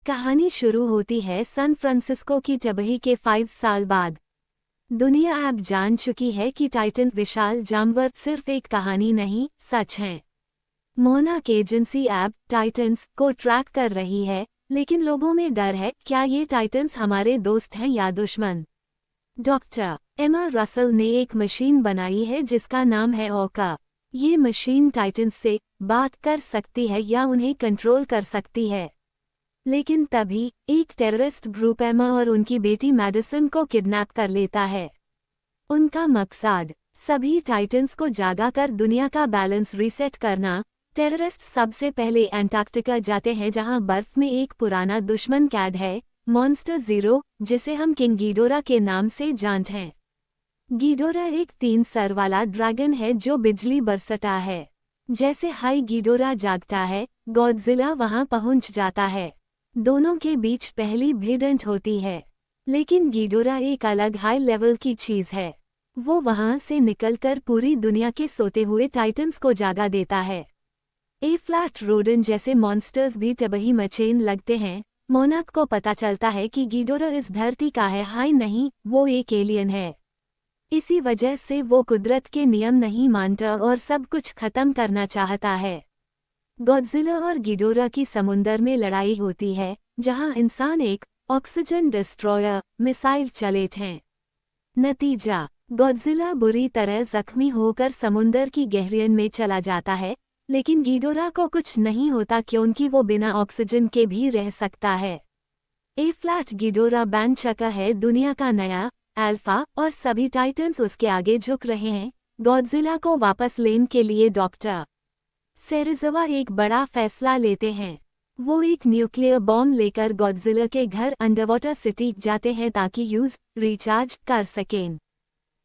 कहानी शुरू होती है सैन फ्रांसिस्को की तबाही के 5 साल बाद। दुनिया अब जान चुकी है कि टाइटन विशाल जानवर सिर्फ एक कहानी नहीं, सच है। मोनाक एजेंसी अब टाइटन्स को ट्रैक कर रही है, लेकिन लोगों में डर है, क्या ये टाइटन्स हमारे दोस्त हैं या दुश्मन। डॉक्टर एमा रसल ने एक मशीन बनाई है जिसका नाम है ओका। ये मशीन टाइटन्स से बात कर सकती है या उन्हें कंट्रोल कर सकती है। लेकिन तभी एक टेररिस्ट ग्रुप एमा और उनकी बेटी मैडिसन को किडनैप कर लेता है। उनका मकसद सभी टाइटन्स को जागा कर दुनिया का बैलेंस रीसेट करना। टेररिस्ट सबसे पहले एंटार्कटिका जाते हैं जहां बर्फ में एक पुराना दुश्मन कैद है, मॉन्स्टर ज़ीरो, जिसे हम किंग गीडोरा के नाम से जानते हैं। गीडोरा एक 3 सर वाला ड्रैगन है जो बिजली बरसता है। जैसे हाई गीडोरा जागता है, गॉडजिला वहां पहुंच जाता है। दोनों के बीच पहली भिड़ंत होती है, लेकिन गीडोरा एक अलग हाई लेवल की चीज है। वो वहां से निकलकर पूरी दुनिया के सोते हुए टाइटन्स को जागा देता है। ए फ्लैट रोडन जैसे मॉन्स्टर्स भी तबाही मचेन लगते हैं। मोनाक को पता चलता है कि गीडोरा इस धरती का है, हाई नहीं, वो एक एलियन है। इसी वजह से वो कुदरत के नियम नहीं मानता और सब कुछ खत्म करना चाहता है। गॉडजिला और गीडोरा की समुंदर में लड़ाई होती है, जहां इंसान एक ऑक्सीजन डिस्ट्रॉयर मिसाइल चलेते हैं। नतीजा, गॉडजिला बुरी तरह जख्मी होकर समुंदर की गहराई में चला जाता है, लेकिन गीडोरा को कुछ नहीं होता क्योंकि वो बिना ऑक्सीजन के भी रह सकता है। ए फ्लैट गीडोरा बन चुका है दुनिया का नया अल्फा और सभी टाइटन्स उसके आगे झुक रहे हैं। गॉडजिला को वापस लेने के लिए डॉक्टर सेरेज़वा एक बड़ा फैसला लेते हैं। वो एक न्यूक्लियर बॉम्ब लेकर गॉडजिला के घर अंडरवाटर सिटी जाते हैं ताकि यूज रिचार्ज कर सकें।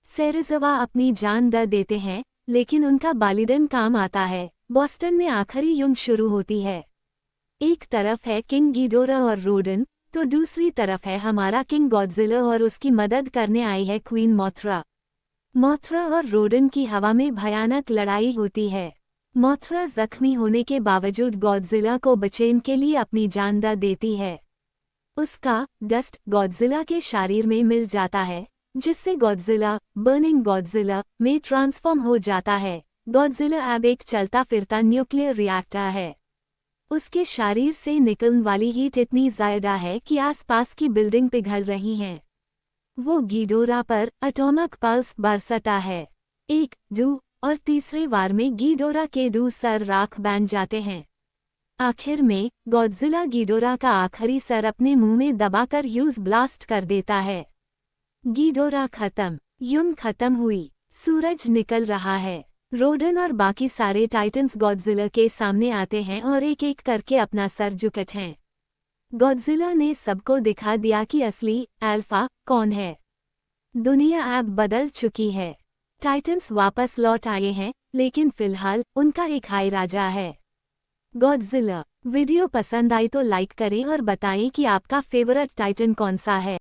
सेरेज़वा अपनी जान दे देते हैं, लेकिन उनका बलिदान काम आता है। बॉस्टन में आखिरी युद्ध शुरू होती है। एक तरफ है किंग गीडोरा और रोडन, तो दूसरी तरफ है हमारा किंग गॉडजिला और उसकी मदद करने आई है क्वीन मोथरा। मोथरा और रोडन की हवा में भयानक लड़ाई होती है। मोथरा जख्मी होने के बावजूद गॉडजिला को बचाने के लिए अपनी जान दे देती है। उसका डस्ट गॉडजिला के शरीर में मिल जाता है, जिससे गॉडजिला बर्निंग गॉडजिला में ट्रांसफॉर्म हो जाता है। गॉडजिला अब एक चलता फिरता न्यूक्लियर रिएक्टर है। उसके शरीर से निकलने वाली हीट इतनी ज़्यादा है कि आसपास की बिल्डिंग पिघल रही हैं। वो गीडोरा पर एटॉमिक पल्स बरसता है। 1, 2 और तीसरे वार में गीडोरा के 2 सर राख बन जाते हैं। आखिर में गॉडजिला गीडोरा का आखिरी सर अपने मुंह में दबाकर यूज ब्लास्ट कर देता है। गीडोरा खत्म, युद्ध खत्म हुई, सूरज निकल रहा है। रोडन और बाकी सारे टाइटन्स गॉडजिला के सामने आते हैं और एक एक करके अपना सर झुकाते हैं। गॉडजिला ने सबको दिखा दिया कि असली अल्फा कौन है। दुनिया अब बदल चुकी है। टाइटन्स वापस लौट आए हैं, लेकिन फिलहाल उनका एक हाई राजा है, गॉडजिला। वीडियो पसंद आई तो लाइक करें और बताएं कि आपका फेवरेट टाइटन कौन सा है।